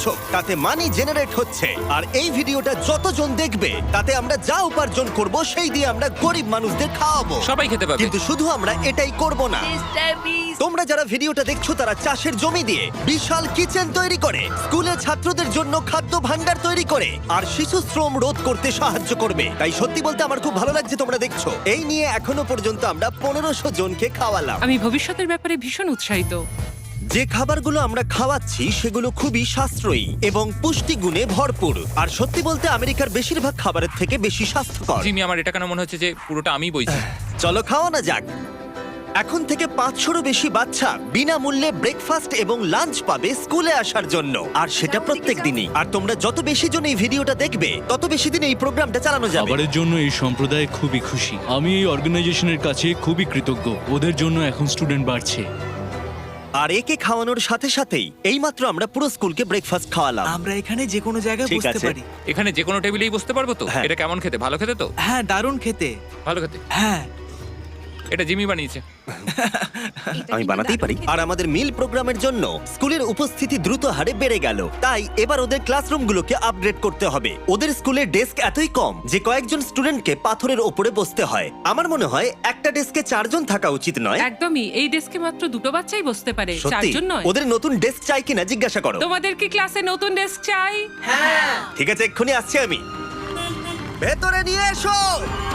করছো তাতে মানি জেনারেট হচ্ছে, আর এই ভিডিওটা যতজন দেখবে তাতে আমরা যা উপার্জন করব সেই দিয়ে আমরা গরিব মানুষদের খাওয়াবো। সবাই খেতে পাবে। কিন্তু শুধু আমরা এটাই করব না, তোমরা যারা ভিডিওটা দেখছো তারা চাষের জমি দিয়ে বিশাল কিচেন তৈরি করে, স্কুলে ছাত্রদের জন্য খাদ্য ভাণ্ডার তৈরি করে, আর শিশু শ্রম রোধ করতে সাহায্য করবে। তাই সত্যি বলতে আমার খুব ভালো লাগছে তোমরা দেখছো। এই নিয়ে এখনো পর্যন্ত আমরা 1500 জনকে খাওয়ালাম। আমি ভবিষ্যতের ব্যাপারে ভীষণ উৎসাহিত। যে খাবারগুলো আমরা খাওয়াচ্ছি সেগুলো খুবই সাশ্রয়ী এবং পুষ্টিগুণে ভরপুর, আর সত্যি বলতে আমেরিকার বেশিরভাগ খাবারের থেকে বেশি স্বাস্থ্যকর। জিমি, আমার এটা কেন মনে হচ্ছে যে পুরোটা আমিই বইছি। চলো খাওয়ানো যাক। এখন থেকে 500-রও বেশি বাচ্চা বিনামূল্যে ব্রেকফাস্ট এবং লাঞ্চ পাবে স্কুলে আসার জন্য, আর সেটা প্রত্যেক দিনই। আর তোমরা যত বেশি জন এই ভিডিওটা দেখবে তত বেশি দিন এই প্রোগ্রামটা চালানো যাবে। খাবারের জন্য এই সম্প্রদায় খুবই খুশি। আমি এই অর্গানাইজেশনের কাছে খুবই কৃতজ্ঞ। ওদের জন্য এখন স্টুডেন্ট বাড়ছে। আর একে খাওয়ানোর সাথে সাথেই এইমাত্র আমরা পুরো স্কুলকে ব্রেকফাস্ট খাওয়ালাম। আমরা এখানে যে কোনো জায়গায় ঠিক বসতে আছে। পারি। এখানে যে কোনো টেবিলেই বসতে পারবো তো? হ্যাঁ। এটা কেমন খেতে? ভালো খেতে তো? হ্যাঁ, দারুণ খেতে। ভালো খেতে। হ্যাঁ, এটা জিমি বানিয়েছে। আমি বানাতেই পারি। আর আমাদের মিল প্রোগ্রামের জন্য স্কুলের উপস্থিতি দ্রুত হারে বেড়ে গেল, তাই এবার ওদের ক্লাসরুমগুলোকে আপগ্রেড করতে হবে। ওদের স্কুলের ডেস্ক এতই কম যে কয়েকজন স্টুডেন্টকে পাথরের ওপরে বসতে হয়। আমার মনে হয় একটা ডেস্কে 4 জন থাকা উচিত নয়। একদমই, এই ডেস্কে মাত্র 2টো বাচ্চাই বসতে পারে, সত্যি 4 জন নয়। ওদের নতুন ডেস্ক চাই কিনা জিজ্ঞাসা করো। তোমাদের কি ক্লাসে নতুন ডেস্ক চাই? ঠিক আছে, এক্ষুনি আসছি আমি। ভেতরে নিয়ে এসো।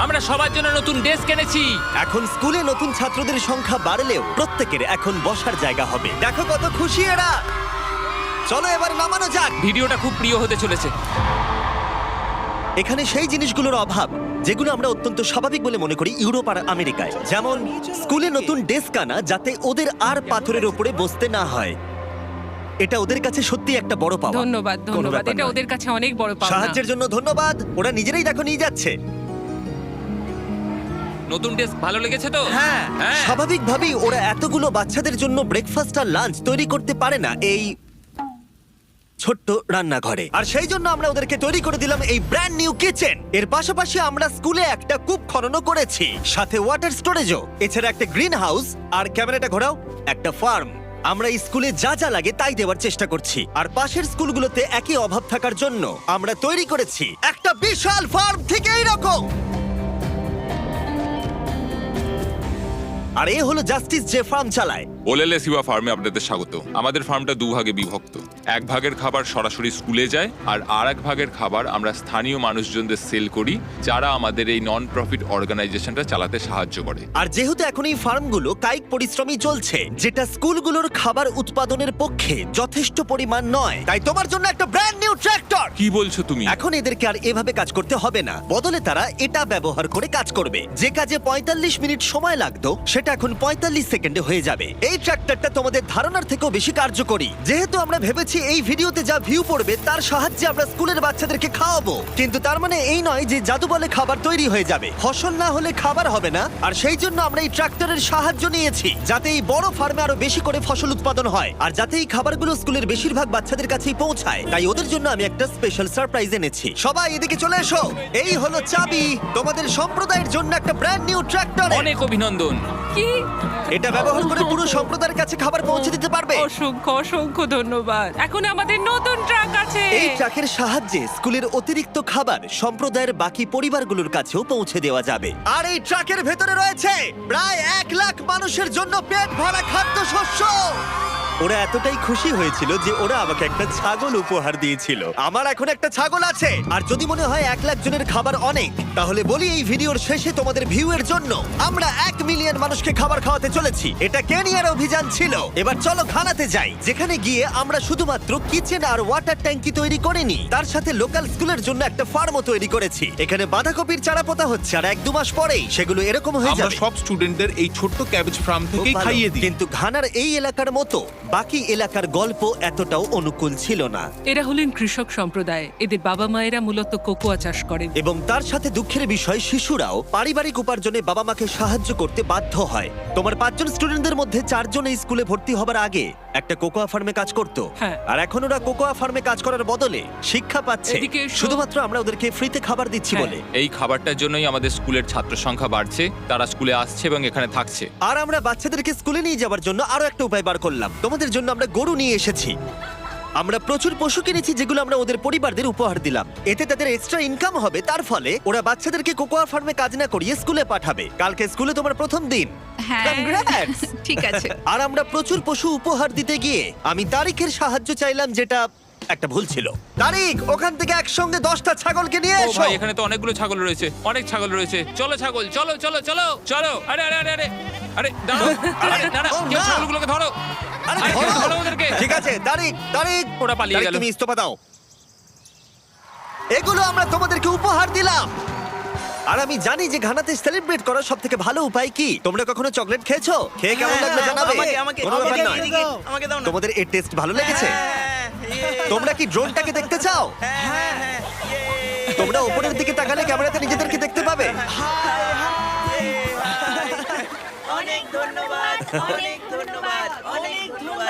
আমরা সবার জন্য নতুন ডেস্ক এনেছি। এখন স্কুলে নতুন ছাত্রদের সংখ্যা বাড়লেও প্রত্যেকের এখন বসার জায়গা হবে। দেখো কত খুশি এরা। চলো এবার নামানো যাক। ভিডিওটা খুব প্রিয় হতে চলেছে। এখানে সেই জিনিসগুলোর অভাব যেগুলো আমরা অত্যন্ত স্বাভাবিক বলে মনে করি ইউরোপ আর আমেরিকায়, যেমন স্কুলে নতুন ডেস্ক আনা যাতে ওদের আর পাথরের উপরে বসতে না হয়। এটা ওদের কাছে সত্যি একটা বড় পাওয়া। ধন্যবাদ, কোনো ধন্যবাদ। ব্যাপার এটা নয়। ওদের কাছে অনেক বড় পাওনা। সাহায্যের জন্য ধন্যবাদ। ওরা নিজেরাই দেখো নিয়ে যাচ্ছে। নতুন ডেস্ক ভালো লেগেছে তো? হ্যাঁ, হ্যাঁ। স্বাভাবিকভাবেই ওরা এতগুলো বাচ্চাদের জন্য ব্রেকফাস্ট আর লাঞ্চ তৈরি করতে পারে না এই ছোট্ট রান্নাঘরে, আর সেই জন্য আমরা ওদেরকে তৈরি করে দিলাম এই ব্র্যান্ড নিউ কিচেন। এর পাশাপাশি আমরা স্কুলে একটা কূপ খননও করেছি, সাথে ওয়াটার স্টোরেজও, এছাড়া একটা গ্রিন হাউস, আর ক্যামেরাটা ঘোরাও, একটা ফার্ম। আমরা এই স্কুলে যা যা লাগে তাই দেওয়ার চেষ্টা করছি, আর পাশের স্কুলগুলোতে একই অভাব থাকার জন্য আমরা তৈরি করেছি একটা বিশাল ফার্ম থেকে এইরকম। আর এ হলো জাস্টিস যে ফার্ম চালায়। ওলেলে সিবা ফার্মে আপনাদের স্বাগত। আমাদের ফার্মটা 2 ভাগে বিভক্ত। 1 ভাগের খাবার সরাসরি স্কুলে যায়, আর আরেক ভাগের খাবার আমরা স্থানীয় মানুষজনদের সেল করি, যারা আমাদের এই নন প্রফিট অর্গানাইজেশনটা চালাতে সাহায্য করে। আর যেহেতু এখন এই ফার্মগুলো কায়িক পরিশ্রমই চলছে, যেটা স্কুলগুলোর খাবার উৎপাদনের পক্ষে যথেষ্ট পরিমাণ নয়, তাই তোমার জন্য একটা ব্র্যান্ড নিউ ট্র্যাক্টর। কি বলছো তুমি? এখন এদেরকে আর এভাবে কাজ করতে হবে না, বদলে তারা এটা ব্যবহার করে কাজ করবে। যে কাজে 45 মিনিট সময় লাগতো সেটা এখন 45 সেকেন্ডে হয়ে যাবে। এই ট্র্যাক্টরটা তোমাদের ধারণার থেকেও বেশি কার্যকরী। যেহেতু আমরা ভেবেছি এই ভিডিওতে যা ভিউ পড়বে তার সাহায্যে আমরা স্কুলের বাচ্চাদেরকে খাওয়াবো, কিন্তু তার মানে এই নয় যে জাদু বলে খাবার তৈরি হয়ে যাবে। ফসল না হলে খাবার হবে না, আর সেই জন্য আমরা এই ট্র্যাক্টরের সাহায্য নিয়েছি যাতে এই বড় ফার্মে আরো বেশি করে ফসল উৎপাদন হয়, আর যাতে এই খাবারগুলো স্কুলের বেশিরভাগ বাচ্চাদের কাছেই পৌঁছায়। তাই ওদের জন্য আমি একটা স্পেশাল সারপ্রাইজ এনেছি। সবাই এদিকে চলে এসো। এই হলো চাবি তোমাদের সম্প্রদায়ের জন্য একটা ব্র্যান্ড নিউ ট্র্যাক্টর। অনেক অভিনন্দন। কি? এটা ব্যবহার করে পুরো সম্প্রদায়ের কাছে খাবার পৌঁছে দিতে পারবে। অসংখ্য অসংখ্য ধন্যবাদ। এখন আমাদের নতুন ট্রাক আছে। এই ট্রাকের সাহায্যে স্কুলের অতিরিক্ত খাবার সম্প্রদায়ের বাকি পরিবারগুলোর কাছেও পৌঁছে দেওয়া যাবে। আর এই ট্রাকের ভেতরে রয়েছে প্রায় 1 লাখ মানুষের জন্য পেট ভরা খাদ্যশস্য। ওরা এতটাই খুশি হয়েছিল যে ওরা আমাকে একটা ছাগল উপহার দিয়েছিল। আমার এখন একটা ছাগল আছে। আর যদি মনে হয় 1 লাখ জনের খাবার অনেক, তাহলে বলি এই ভিডিওর শেষে তোমাদের ভিউ এর জন্য আমরা 1 মিলিয়ন মানুষকে খাবার খাওয়াতে চলেছি। এটা কেনিয়ার অভিযান ছিল। এবার চলো ঘানাতে যাই, যেখানে গিয়ে আমরা শুধুমাত্র কিচেন আর ওয়াটার ট্যাঙ্কি তৈরি করিনি, তার সাথে লোকাল স্কুলের জন্য একটা ফার্মও তৈরি করেছি। এখানে বাঁধাকপির চারা পোতা হচ্ছে, আর 1-2 মাস পরেই সেগুলো এরকম হয়ে আমরা যাবে। সব স্টুডেন্টদের এই ছোট্ট ক্যাবেজ ফার্ম খুব থেকেই ভালো। খাইয়ে দিই। কিন্তু ঘানার এই এলাকার মতো বাকি এলাকার গল্প এতটাও অনুকূল ছিল না, এরা হলেন কৃষক সম্প্রদায়। এদের বাবা মায়েরা মূলত কোকোয়া চাষ করেন। এবং তার সাথে দুঃখের বিষয় শিশুরাও পারিবারিক উপার্জনে বাবা মাকে সাহায্য করতে বাধ্য হয়। তোমার 5 জন স্টুডেন্টদের মধ্যে 4 জন এই স্কুলে ভর্তি হবার আগে একটা কোকোয়া ফার্মে কাজ করত, হ্যাঁ। আর এখন ওরা কোকোয়া ফার্মে কাজ করার বদলে শিক্ষা পাচ্ছে এদিকে এসো। শুধুমাত্র আমরা ওদেরকে ফ্রিতে খাবার দিচ্ছি হ্যাঁ। বলে। এই খাবারটার জন্যই আমাদের স্কুলের ছাত্র সংখ্যা বাড়ছে, তারা স্কুলে আসছে এবং এখানে থাকছে। আর আমরা বাচ্চাদেরকে স্কুলে নিয়ে যাওয়ার জন্য আরো একটা উপায় বার করলাম। তোমাদের জন্য আমরা গরু নিয়ে এসেছি। আমরা প্রচুর পশু কিনেছি যেগুলো আমরা ওদের পরিবারদের উপহার দিলাম। এতে তাদের এক্সট্রা ইনকাম হবে, তার ফলে ওরা বাচ্চাদেরকে কোকোয়া ফার্মে কাজ না করিয়ে স্কুলে পাঠাবে। কালকে স্কুলে তোমার প্রথম দিন। হ্যাঁ Congrats! ঠিক আছে। আর আমরা প্রচুর পশু উপহার দিতে গিয়ে আমি তারিখের সাহায্য চাইলাম, যেটা একটা ভুল ছিল। তারিখ, ওখান থেকে একসঙ্গে 10টা ছাগলকে নিয়ে ও এসো। ভাই, এখানে তো অনেকগুলো ছাগল রয়েছে, অনেক ছাগল রয়েছে। চলো ছাগল, চলো চলো চলো চলো। আরে আরে আরে আরে আরে দাঁড়াও, আরে দাঁড়াও, ও, কেউ না। ছাগলগুলোকে ধরো। আরে আরে কেউ ধরো। ধরো ওদেরকে। ঠিক আছে, তারিখ তারিখ, ওরা পালিয়ে তারিখ, গেল। তুমি ইস্তফা দাও। এগুলো আমরা তোমাদেরকে উপহার দিলাম। আর আমি জানি যে ঘানাতে সেলিব্রেট করার সব থেকে ভালো উপায় কি। তোমরা কখনো চকলেট খেয়েছো? খেয়ে কেমন লাগলো জানাবে। কোনো ব্যাপার নয়। আমাকে দাও না। তোমাদের এর টেস্ট ভালো লেগেছে? তোমরা কি ড্রোনটাকে দেখতে চাও? তোমরা উপরের দিকে তাকালে ক্যামেরাতে নিজেদেরকে দেখতে পাবে। অনেক ধন্যবাদ, অনেক ধন্যবাদ, অনেক ধন্যবাদ।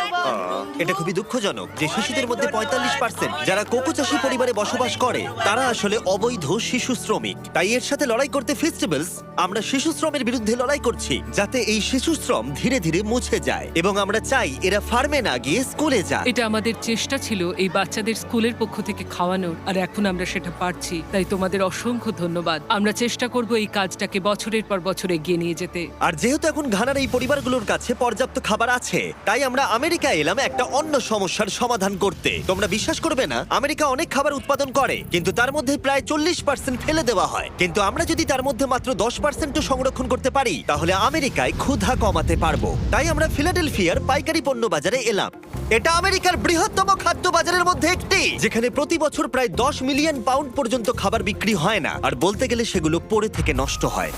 এটা খুবই দুঃখজনক যে শিশুদের মধ্যে 45% যারা কোকো চাষী পরিবারে বসবাস করে তারা আসলে অবৈধ শিশু শ্রমিক। তাই এর সাথে লড়াই করতে ফেস্টিভ্যালস আমরা শিশু শ্রমের বিরুদ্ধে লড়াই করছি, যাতে এই শিশু শ্রম ধীরে ধীরে মুছে যায়। এবং আমরা চাই এরা ফার্মে না গিয়ে স্কুলে যায়। এটা আমাদের চেষ্টা ছিল এই বাচ্চাদের স্কুলের পক্ষ থেকে খাওয়ানোর, আর এখন আমরা সেটা পারছি। তাই তোমাদের অসংখ্য ধন্যবাদ। আমরা চেষ্টা করব এই কাজটাকে বছরের পর বছর এগিয়ে নিয়ে যেতে। আর যেহেতু এখন ঘানার এই পরিবারগুলোর কাছে পর্যাপ্ত খাবার আছে, তাই আমরা আমেরিকা এলাম একটা অন্য সমস্যার সমাধান করতে। তোমরা বিশ্বাস করবে না, আমেরিকা অনেক খাবার উৎপাদন করে, কিন্তু তার মধ্যে প্রায় 40% ফেলে দেওয়া হয়। কিন্তু আমরা যদি তার মধ্যে মাত্র 10% সংরক্ষণ করতে পারি, তাহলে আমেরিকায় ক্ষুধা কমাতে পারবো। তাই আমরা ফিলাডেলফিয়ার পাইকারি পণ্য বাজারে এলাম। এটা আমেরিকার বৃহত্তম খাদ্য বাজারের মধ্যে একটি, যেখানে প্রতি বছর প্রায় 10 মিলিয়ন পাউন্ড পর্যন্ত খাবার বিক্রি হয় না, আর বলতে গেলে সেগুলো পড়ে থেকে নষ্ট হয়।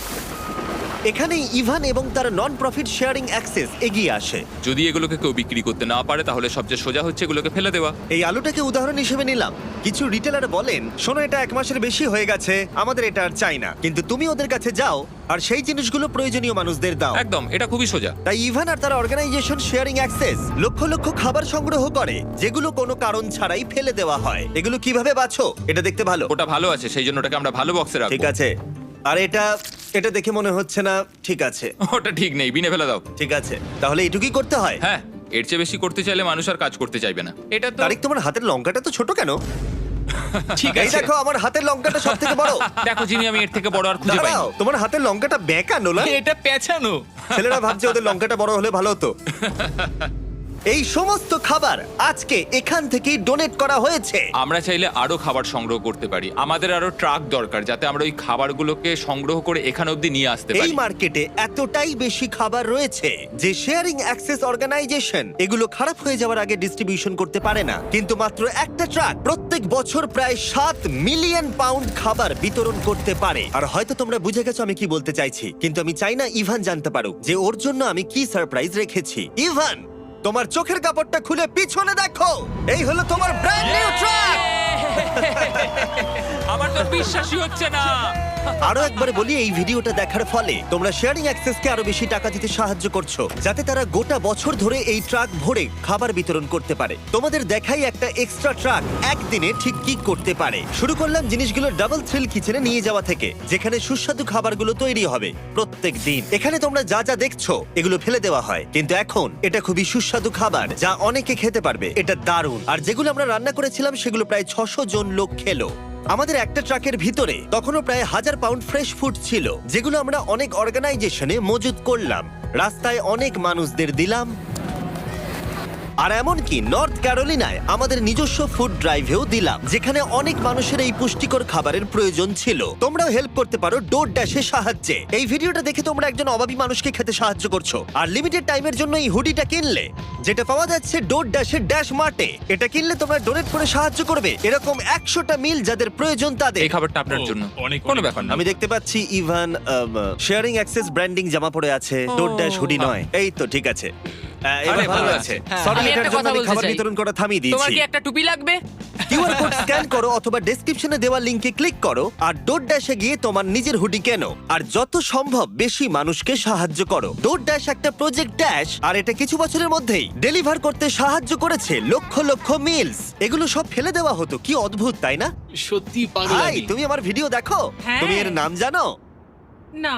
এখানেই ইভান এবং তার নন প্রফিট শেয়ারিং অ্যাক্সেস এগিয়ে আসে। যদি এগুলোকে কেউ বিক্রি করতে না পারে, তাহলে সবচেয়ে সোজা হচ্ছে এগুলোকে ফেলে দেওয়া। এই আলুটাকে উদাহরণ হিসেবে নিলাম। কিছু রিটেলার বলেন, শোনো এটা 1 মাসের বেশি হয়ে গেছে, আমাদের এটা আর চাই না। কিন্তু তুমি ওদের কাছে যাও আর সেই জিনিসগুলো প্রয়োজনীয় মানুষদের দাও। একদম, এটা খুবই সোজা। তাই ইভান আর তার organisation sharing access lakh lakh খাবার সংগ্রহ করে, যেগুলো কোনো কারণ ছাড়াই ফেলে দেওয়া হয়। এগুলো কিভাবে বাছো? এটা দেখতে ভালো। ওটা ভালো আছে, সেই জন্য ওটাকে আমরা ভালো বক্সে রাখবো। ঠিক আছে। আর এটা দেখে মনে হচ্ছে না ঠিক আছে। ওটা ঠিক নেই, বিনে ফেলে দাও। ঠিক আছে, তাহলে এটুকুই করতে হয়। হ্যাঁ, এর চেয়ে বেশি করতে চাইলে মানুষ আর কাজ করতে চাইবে না। এটা তো তারিক, তোমার হাতের লঙ্কাটা তো ছোট কেন? ঠিক এই আছে। দেখো, আমার হাতের লঙ্কাটা সব থেকে বড়। দেখো জিমি, আমি এর থেকে বড় আর খুঁজে পাই দাঁড়াও, তোমার হাতের লঙ্কাটা বেঁকা নোলা। এটা পেঁচানো। ছেলেরা ভাবছে ওদের লঙ্কাটা বড় হলে ভালো হতো। এই সমস্ত খাবার আজকে এখান থেকেই ডোনেট করা হয়েছে। আমরা চাইলে আরো খাবার সংগ্রহ করতে পারি। আমাদের আরো ট্রাক দরকার, যাতে আমরা ওই খাবারগুলোকে সংগ্রহ করে এখানে অবধি নিয়ে আসতে এই পারি। মার্কেটে এতটাই বেশি খাবার রয়েছে যে শেয়ারিং অ্যাক্সেস অর্গানাইজেশন এগুলো খারাপ হয়ে যাওয়ার আগে ডিস্ট্রিবিউশন করতে পারে না। কিন্তু মাত্র একটা ট্রাক প্রত্যেক বছর প্রায় 7 মিলিয়ন পাউন্ড খাবার বিতরণ করতে পারে। আর হয়তো তোমরা বুঝে গেছো আমি কি বলতে চাইছি, কিন্তু আমি চাই না ইভান জানতে পারুক যে ওর জন্য আমি কি সারপ্রাইজ রেখেছি। ইভান, তোমার চোখের কাপড়টা খুলে পিছনে দেখো, এই হলো তোমার ব্র্যান্ড নিউ ট্রাক। আমার তো বিশ্বাসই হচ্ছে না। আরো একবার বলি, এই ভিডিওটা দেখার ফলে তোমরা শেয়ারিং অ্যাক্সেসকে আরো বেশি টাকা দিতে সাহায্য করছো, যাতে তারা গোটা বছর ধরে এই ট্রাক ভরে খাবার বিতরণ করতে পারে। তোমাদের দেখাই একটা এক্সট্রা ট্রাক একদিনে ঠিক কি করতে পারে। শুরু করলাম জিনিসগুলো ডাবল থ্রিল কিচেনে নিয়ে যাওয়া থেকে, যেখানে সুস্বাদু খাবারগুলো তৈরি হবে প্রত্যেক দিন। এখানে তোমরা যা যা দেখছো এগুলো ফেলে দেওয়া হয়, কিন্তু এখন এটা খুবই সুস্বাদু খাবার যা অনেকে খেতে পারবে। এটা দারুণ। আর যেগুলো আমরা রান্না করেছিলাম সেগুলো প্রায় 600 জন লোক খেলো। আমাদের একটা ট্রাকের ভিতরে তখনও প্রায় 1000 পাউন্ড ফ্রেশ ফুড ছিল, যেগুলো আমরা অনেক অর্গানাইজেশনে মজুত করলাম, রাস্তায় অনেক মানুষদের দিলাম। আর এমনকি নর্থ ক্যারোলিনায় আমাদের নিজস্ব ফুড ড্রাইভেও দিলাম, যেখানে অনেক মানুষের এই পুষ্টিকর খাবারের প্রয়োজন ছিল। তোমরাও হেল্প করতে পারো ডোর ড্যাশের সাহায্যে। এই ভিডিওটা দেখে তোমরা একজন অভাবী মানুষকে খেতে সাহায্য করছো। আর লিমিটেড টাইমের জন্য এই হুডিটা কিনলে, যেটা পাওয়া যাচ্ছে ডোর ড্যাশের ড্যাশ মার্টে, এটা কিনলে তোমরা ডোনেট করে সাহায্য করবে এরকম 100টা মিল যাদের প্রয়োজন তাদের। এই খাবারটা আপনার জন্য। অনেক কোনো ব্যাপার না। আমি দেখতে পাচ্ছি ইভান শেয়ারিং অ্যাক্সেস ব্র্যান্ডিং জামা পরে আছে, ডোর ড্যাশ হুডি নয়। এই তো ঠিক আছে, এবার আরে, ভালো ভালো আছে। আছে। সরি, আমি এটার একটা জন্য কথা আমি বলতে খাবার চাই। বিতরণ করা থামিয়ে তোমার দিয়েছি। কি একটা টুপি লাগবে? কিউআর কোড স্ক্যান করো অথবা ডেসক্রিপশনে দেওয়া লিংকে ক্লিক করো আর ডোর ড্যাশে গিয়ে তোমার নিজের হুডি কেনো আর যত সম্ভব বেশি মানুষকে সাহায্য করো। ডোর ড্যাশ একটা প্রজেক্ট ড্যাশ, আর এটা কিছু বছরের মধ্যেই ডেলিভার করতে সাহায্য করেছে লক্ষ লক্ষ মিলস। এগুলো সব ফেলে দেওয়া হতো, কি অদ্ভুত তাই না? সত্যি ভাই, পাগলামি। তুমি আমার ভিডিও দেখো, হ্যাঁ। তুমি এর নাম জানো? না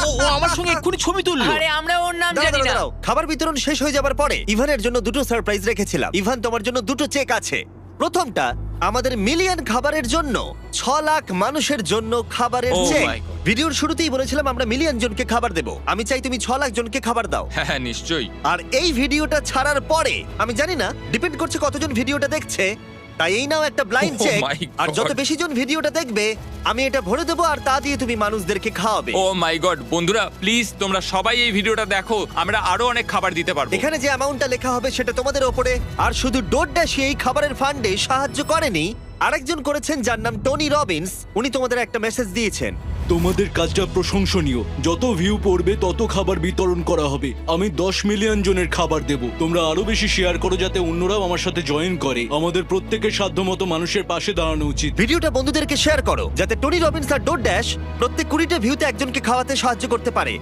ও আমার সঙ্গে এক্ষুনি ছবি তুললো। আরে আমরা ওর নাম দাঁড়াও, জানি দাঁড়াও, না। দাঁড়াও। খাবার বিতরণ শেষ হয়ে যাবার পরে ইভানের জন্য দুটো সারপ্রাইজ রেখেছিলাম। ইভান, তোমার জন্য দুটো চেক আছে। প্রথমটা আমাদের মিলিয়ন খাবারের জন্য 6 লাখ মানুষের জন্য খাবারের Oh চেক। my God. ভিডিওর শুরুতেই বলেছিলাম আমরা মিলিয়ন জনকে খাবার দেব। আমি চাই তুমি 6 লাখ জনকে খাবার দাও। হ্যাঁ নিশ্চয়ই। আর এই ভিডিওটা ছাড়ার পরে আমি জানি না, ডিপেন্ড করছে কতজন ভিডিওটা দেখছে, তাই এই নাও একটা ব্লাইন্ড Oh চেক। my আর যত God. বেশি জন ভিডিওটা দেখবে আমি এটা ভরে দেবো, আর তা দিয়ে তুমি মানুষদেরকে খাওয়াবে। Oh ও মাই গড, বন্ধুরা প্লিজ তোমরা সবাই এই ভিডিওটা দেখো, আমরা আরো অনেক খাবার দিতে পারবো। এখানে যে অ্যামাউন্টটা লেখা হবে সেটা তোমাদের ওপরে। আর শুধু ডোরড্যাশই এই খাবারের ফান্ডে সাহায্য করেনি, আরেকজন করেছেন যার নাম টনি রবিন্স। উনি তোমাদের একটা মেসেজ দিয়েছেন। তোমাদের কাজটা প্রশংসনীয়। যত ভিউ পড়বে তত খাবার বিতরণ করা হবে। আমি 10 মিলিয়ন জনের খাবার দেব। তোমরা আরো বেশি শেয়ার করো যাতে অন্যরাও আমার সাথে জয়েন করে। আমাদের প্রত্যেকের সাধ্যমতো মানুষের পাশে দাঁড়ানো উচিত। ভিডিওটা বন্ধুদেরকে শেয়ার করো যাতে টনি রবিন্স আর ডোরড্যাশ প্রত্যেক 20টা ভিউতে একজনকে খাওয়াতে সাহায্য করতে পারে।